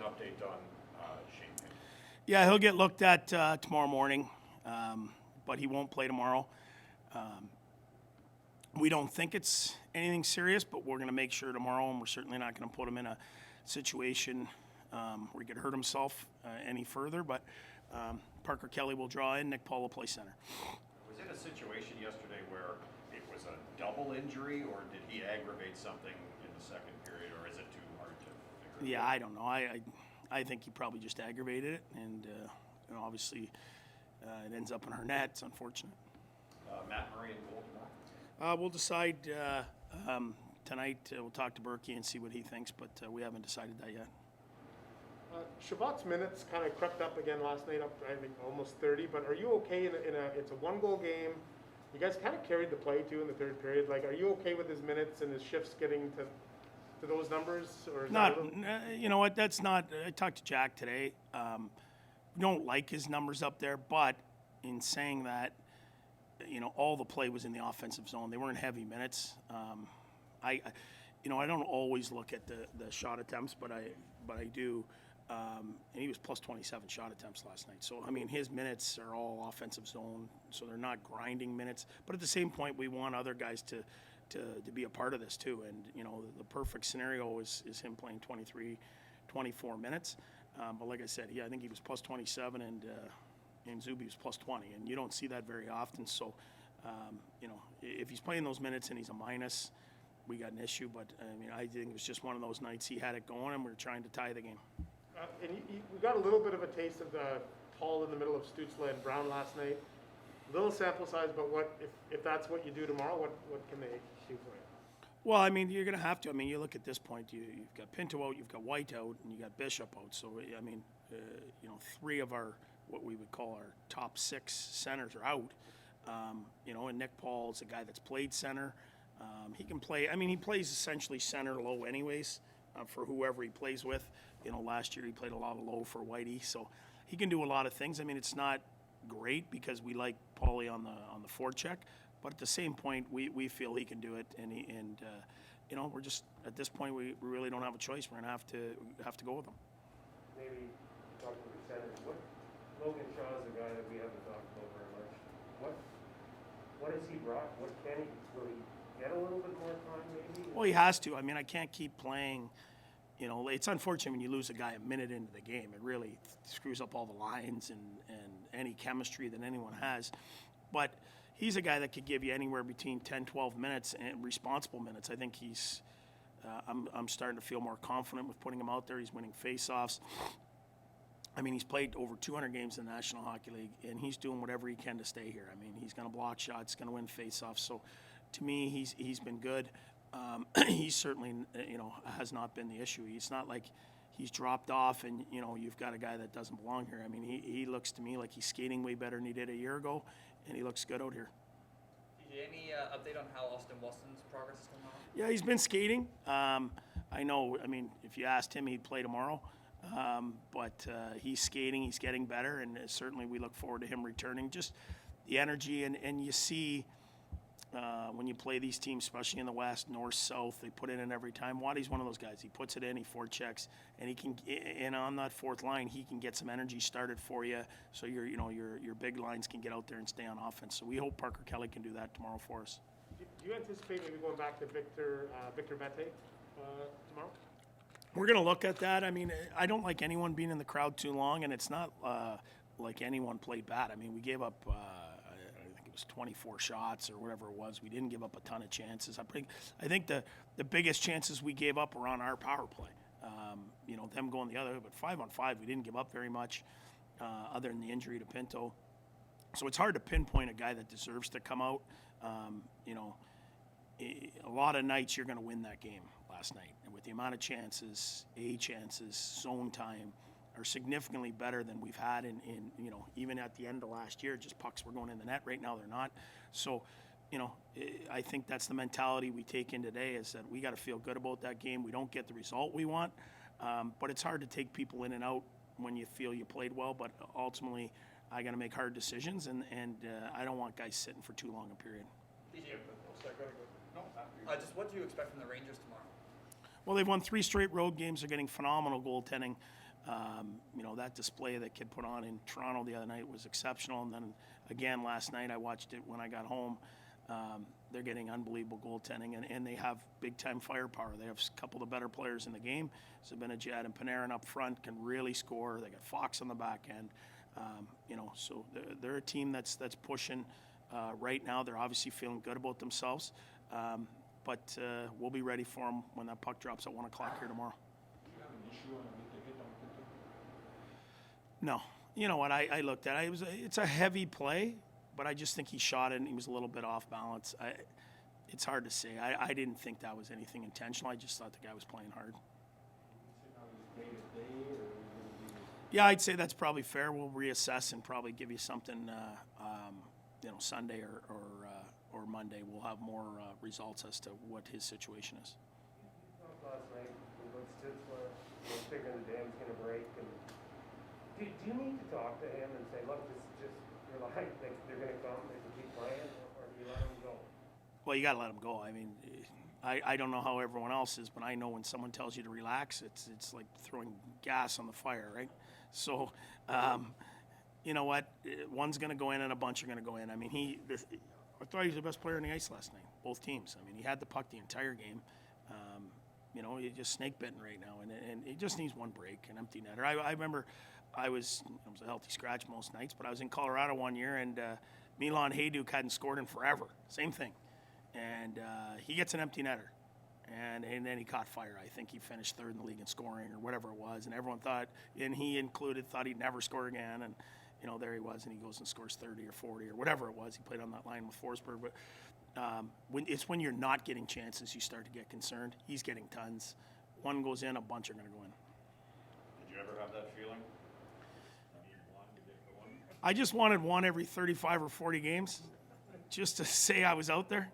update on Shane Payne? Yeah, he'll get looked at tomorrow morning, but he won't play tomorrow. We don't think it's anything serious, but we're going to make sure tomorrow, and we're certainly not going to put him in a situation where he could hurt himself any further. But Parker Kelly will draw in, Nick Paul will play center. Was it a situation yesterday where it was a double injury, or did he aggravate something in the second period, or is it too hard to figure? Yeah, I don't know. I think he probably just aggravated it, and obviously it ends up in our net. It's unfortunate. Matt Murray in goal tomorrow? We'll decide tonight. We'll talk to Berkey and see what he thinks, but we haven't decided that yet. Chabot's minutes kind of crept up again last night, up I think almost 30. But are you okay it's a one-goal game? You guys kind of carried the play too in the third period. Like, are you okay with his minutes and his shifts getting to those numbers, or is not? You know what? That's not. I talked to Jack today. We don't like his numbers up there, but in saying that, all the play was in the offensive zone. They weren't heavy minutes. I don't always look at the shot attempts, but I do. And he was plus 27 shot attempts last night. So, I mean, his minutes are all offensive zone, so they're not grinding minutes. But at the same point, we want other guys to be a part of this too. And, the perfect scenario is him playing 23, 24 minutes. But like I said, I think he was plus 27 and Zuby was plus 20. And you don't see that very often. So, if he's playing those minutes and he's a minus, we got an issue. But, I think it was just one of those nights he had it going and we were trying to tie the game. And we got a little bit of a taste of the Paul in the middle of Stützle and Brown last night. Little sample size, but what if that's what you do tomorrow? What can they do for you? Well, you're going to have to. You look at this point. You've got Pinto out, you've got White out, and you got Bishop out. So three of our what we would call our top six centers are out. And Nick Paul's a guy that's played center. He can play. He plays essentially center low, anyways, for whoever he plays with. Last year he played a lot of low for Whitey, so he can do a lot of things. It's not great because we like Paulie on the forecheck, but at the same point we feel he can do it, and we're just at this point we really don't have a choice. We're gonna have to go with him. Maybe talking with centers. What Logan Shaw is a guy that we haven't talked about very much. What has he brought? What can he? Will he get a little bit more time maybe? Well, he has to. I can't keep playing. It's unfortunate when you lose a guy a minute into the game. It really screws up all the lines and any chemistry that anyone has. But he's a guy that could give you anywhere between 10, 12 minutes and responsible minutes. I think he's I'm starting to feel more confident with putting him out there. He's winning faceoffs. He's played over 200 games in the National Hockey League, and he's doing whatever he can to stay here. He's going to block shots, going to win faceoffs. So to me, he's been good. He certainly, has not been the issue. It's not like he's dropped off and, you've got a guy that doesn't belong here. He looks to me like he's skating way better than he did a year ago, and he looks good out here. DJ, any update on how Austin Wilson's progress is going on? Yeah, he's been skating. I know, if you asked him, he'd play tomorrow. But he's skating, he's getting better, and certainly we look forward to him returning. Just the energy, and you see... when you play these teams, especially in the West, North, South, they put it in every time. Waddy's one of those guys. He puts it in, he forechecks, and he can. And on that fourth line, he can get some energy started for you, so your big lines can get out there and stay on offense. So we hope Parker Kelly can do that tomorrow for us. Do you anticipate maybe going back to Victor Vette tomorrow? We're going to look at that. I don't like anyone being in the crowd too long, and it's not like anyone played bad. We gave up. Was 24 shots or whatever it was. We didn't give up a ton of chances. I think the biggest chances we gave up were on our power play. Them going the other way, but 5-on-5, we didn't give up very much other than the injury to Pinto. So it's hard to pinpoint a guy that deserves to come out. A lot of nights you're going to win that game last night. And with the amount of chances, zone time, are significantly better than we've had in even at the end of last year. Just pucks were going in the net. Right now they're not. So, I think that's the mentality we take in today, is that we got to feel good about that game. We don't get the result we want, but it's hard to take people in and out when you feel you played well. But ultimately, I got to make hard decisions, and I don't want guys sitting for too long a period. Just what do you expect from the Rangers tomorrow? Well, they've won 3 straight road games. They're getting phenomenal goaltending. You know, that display that kid put on in Toronto the other night was exceptional. And then again last night, I watched it when I got home. They're getting unbelievable goaltending, and they have big-time firepower. They have a couple of the better players in the game. Zibanejad and Panarin up front can really score. They got Fox on the back end. You know, so they're a team that's pushing right now. They're obviously feeling good about themselves, but we'll be ready for them when that puck drops at 1 o'clock here tomorrow. No. You know what, I looked at it. It's a heavy play, but I just think he shot it and he was a little bit off balance. It's hard to say. I didn't think that was anything intentional. I just thought the guy was playing hard. Yeah, I'd say that's probably fair. We'll reassess and probably give you something, you know, Sunday or Monday. We'll have more results as to what his situation is. Last night, when Stützle was figuring the dam's going to break, and do you need to talk to him and say, look, just relax, they're going to come, they can keep playing, or do you let him go? Well, you got to let him go. I mean, I don't know how everyone else is, but I know when someone tells you to relax, it's like throwing gas on the fire, right? So, you know what? One's going to go in and a bunch are going to go in. I mean, I thought he was the best player on the ice last night, both teams. I mean, he had the puck the entire game. You know, he's just snake bitten right now, and he just needs one break, an empty netter. I remember I was a healthy scratch most nights, but I was in Colorado one year, and Milan Hajduk hadn't scored in forever. Same thing. And he gets an empty netter. And then he caught fire. I think he finished third in the league in scoring or whatever it was. And everyone thought, and he included, thought he'd never score again. And, you know, there he was, and he goes and scores 30 or 40 or whatever it was. He played on that line with Forsberg. But when you're not getting chances, you start to get concerned. He's getting tons. One goes in, a bunch are going to go in. Did you ever have that feeling? I need one to get going. I just wanted one every 35 or 40 games just to say I was out there.